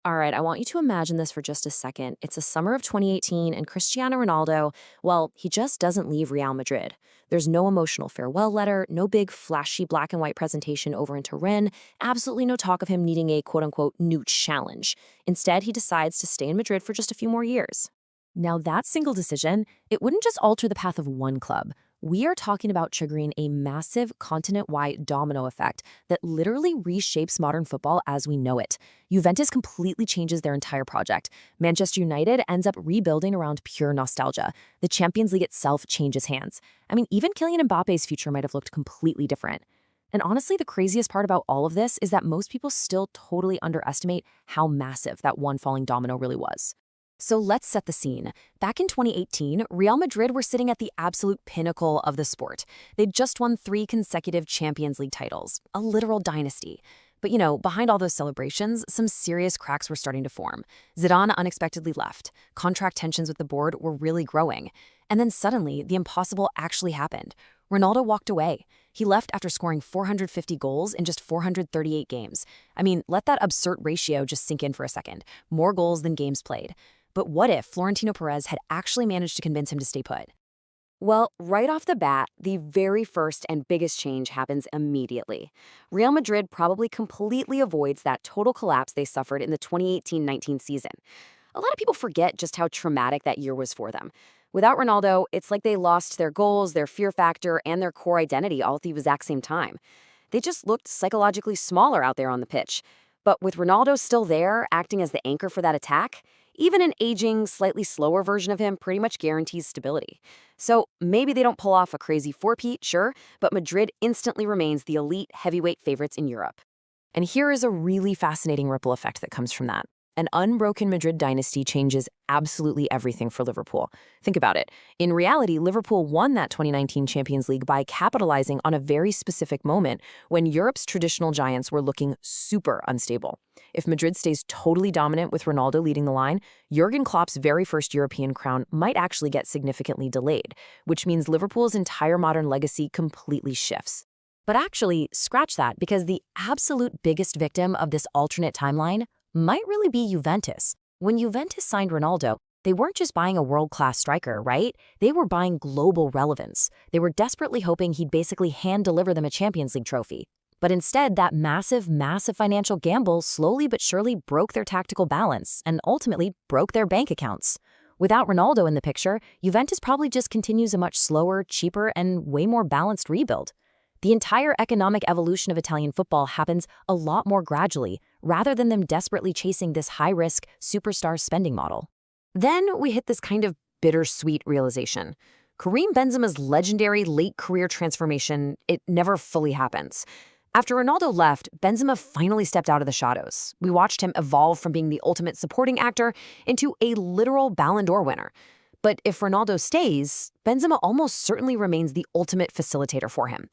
All right, I want you to imagine this for just a second. It's the summer of 2018, and Cristiano Ronaldo, well, he just doesn't leave Real Madrid. There's no emotional farewell letter, no big flashy black and white presentation over in Turin, absolutely no talk of him needing a quote unquote new challenge. Instead, he decides to stay in Madrid for just a few more years. Now, that single decision, it wouldn't just alter the path of one club. We are talking about triggering a massive continent-wide domino effect that literally reshapes modern football as we know it. Juventus completely changes their entire project. Manchester United ends up rebuilding around pure nostalgia. The Champions League itself changes hands. I mean, even Kylian Mbappe's future might have looked completely different. And honestly, the craziest part about all of this is that most people still totally underestimate how massive that one falling domino really was. So let's set the scene. Back in 2018, Real Madrid were sitting at the absolute pinnacle of the sport. They'd just won 3 consecutive Champions League titles, a literal dynasty. But behind all those celebrations, some serious cracks were starting to form. Zidane unexpectedly left. Contract tensions with the board were really growing. And then suddenly, the impossible actually happened. Ronaldo walked away. He left after scoring 450 goals in just 438 games. I mean, let that absurd ratio just sink in for a second. More goals than games played. But what if Florentino Perez had actually managed to convince him to stay put? Well, right off the bat, the very first and biggest change happens immediately. Real Madrid probably completely avoids that total collapse they suffered in the 2018-19 season. A lot of people forget just how traumatic that year was for them. Without Ronaldo, it's like they lost their goals, their fear factor, and their core identity all at the exact same time. They just looked psychologically smaller out there on the pitch. But with Ronaldo still there, acting as the anchor for that attack, even an aging, slightly slower version of him pretty much guarantees stability. So maybe they don't pull off a crazy four-peat, sure, but Madrid instantly remains the elite heavyweight favorites in Europe. And here is a really fascinating ripple effect that comes from that. An unbroken Madrid dynasty changes absolutely everything for Liverpool. Think about it. In reality, Liverpool won that 2019 Champions League by capitalizing on a very specific moment when Europe's traditional giants were looking super unstable. If Madrid stays totally dominant with Ronaldo leading the line, Jurgen Klopp's very first European crown might actually get significantly delayed, which means Liverpool's entire modern legacy completely shifts. But actually, scratch that, because the absolute biggest victim of this alternate timeline might really be Juventus. When Juventus signed Ronaldo, they weren't just buying a world-class striker, right? They were buying global relevance. They were desperately hoping he'd basically hand-deliver them a Champions League trophy. But instead, that massive financial gamble slowly but surely broke their tactical balance and ultimately broke their bank accounts. Without Ronaldo in the picture, Juventus probably just continues a much slower, cheaper, and way more balanced rebuild. The entire economic evolution of Italian football happens a lot more gradually, rather than them desperately chasing this high-risk, superstar spending model. Then we hit this kind of bittersweet realization. Karim Benzema's legendary late-career transformation, it never fully happens. After Ronaldo left, Benzema finally stepped out of the shadows. We watched him evolve from being the ultimate supporting actor into a literal Ballon d'Or winner. But if Ronaldo stays, Benzema almost certainly remains the ultimate facilitator for him.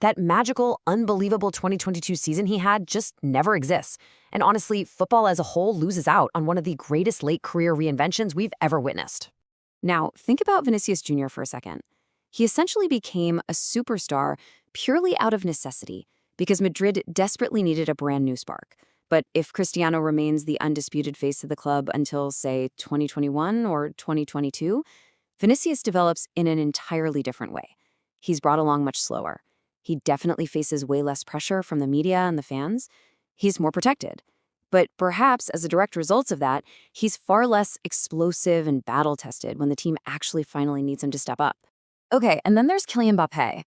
That magical, unbelievable 2022 season he had just never exists. And honestly, football as a whole loses out on one of the greatest late-career reinventions we've ever witnessed. Now, think about Vinicius Jr. for a second. He essentially became a superstar purely out of necessity, because Madrid desperately needed a brand new spark. But if Cristiano remains the undisputed face of the club until, say, 2021 or 2022, Vinicius develops in an entirely different way. He's brought along much slower. He definitely faces way less pressure from the media and the fans. He's more protected. But perhaps as a direct result of that, he's far less explosive and battle-tested when the team actually finally needs him to step up. Okay, and then there's Kylian Mbappe.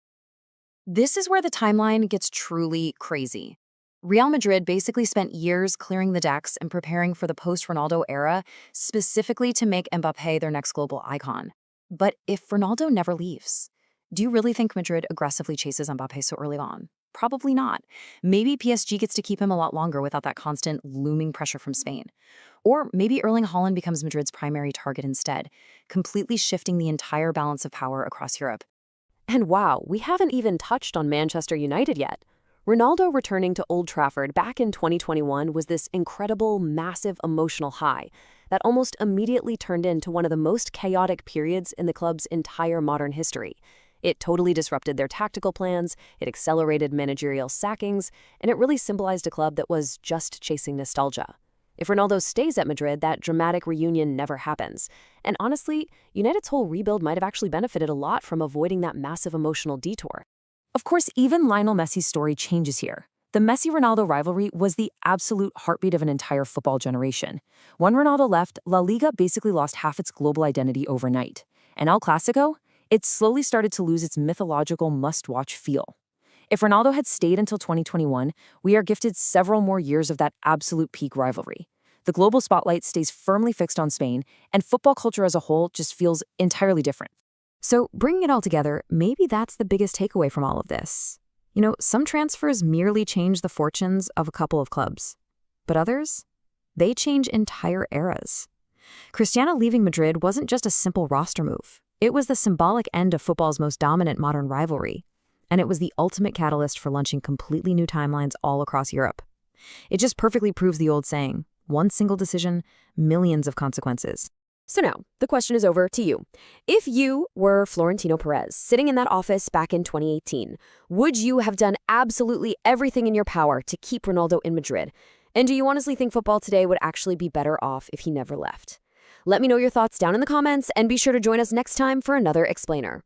This is where the timeline gets truly crazy. Real Madrid basically spent years clearing the decks and preparing for the post-Ronaldo era, specifically to make Mbappe their next global icon. But if Ronaldo never leaves, do you really think Madrid aggressively chases Mbappe so early on? Probably not. Maybe PSG gets to keep him a lot longer without that constant looming pressure from Spain. Or maybe Erling Haaland becomes Madrid's primary target instead, completely shifting the entire balance of power across Europe. And wow, we haven't even touched on Manchester United yet. Ronaldo returning to Old Trafford back in 2021 was this incredible, massive emotional high that almost immediately turned into one of the most chaotic periods in the club's entire modern history. It totally disrupted their tactical plans, it accelerated managerial sackings, and it really symbolized a club that was just chasing nostalgia. If Ronaldo stays at Madrid, that dramatic reunion never happens. And honestly, United's whole rebuild might have actually benefited a lot from avoiding that massive emotional detour. Of course, even Lionel Messi's story changes here. The Messi-Ronaldo rivalry was the absolute heartbeat of an entire football generation. When Ronaldo left, La Liga basically lost half its global identity overnight. And El Clasico? It slowly started to lose its mythological must-watch feel. If Ronaldo had stayed until 2021, we are gifted several more years of that absolute peak rivalry. The global spotlight stays firmly fixed on Spain, and football culture as a whole just feels entirely different. So, bringing it all together, maybe that's the biggest takeaway from all of this. Some transfers merely change the fortunes of a couple of clubs. But others? They change entire eras. Cristiano leaving Madrid wasn't just a simple roster move. It was the symbolic end of football's most dominant modern rivalry. And it was the ultimate catalyst for launching completely new timelines all across Europe. It just perfectly proves the old saying, one single decision, millions of consequences. So now, the question is over to you. If you were Florentino Perez, sitting in that office back in 2018, would you have done absolutely everything in your power to keep Ronaldo in Madrid? And do you honestly think football today would actually be better off if he never left? Let me know your thoughts down in the comments, and be sure to join us next time for another explainer.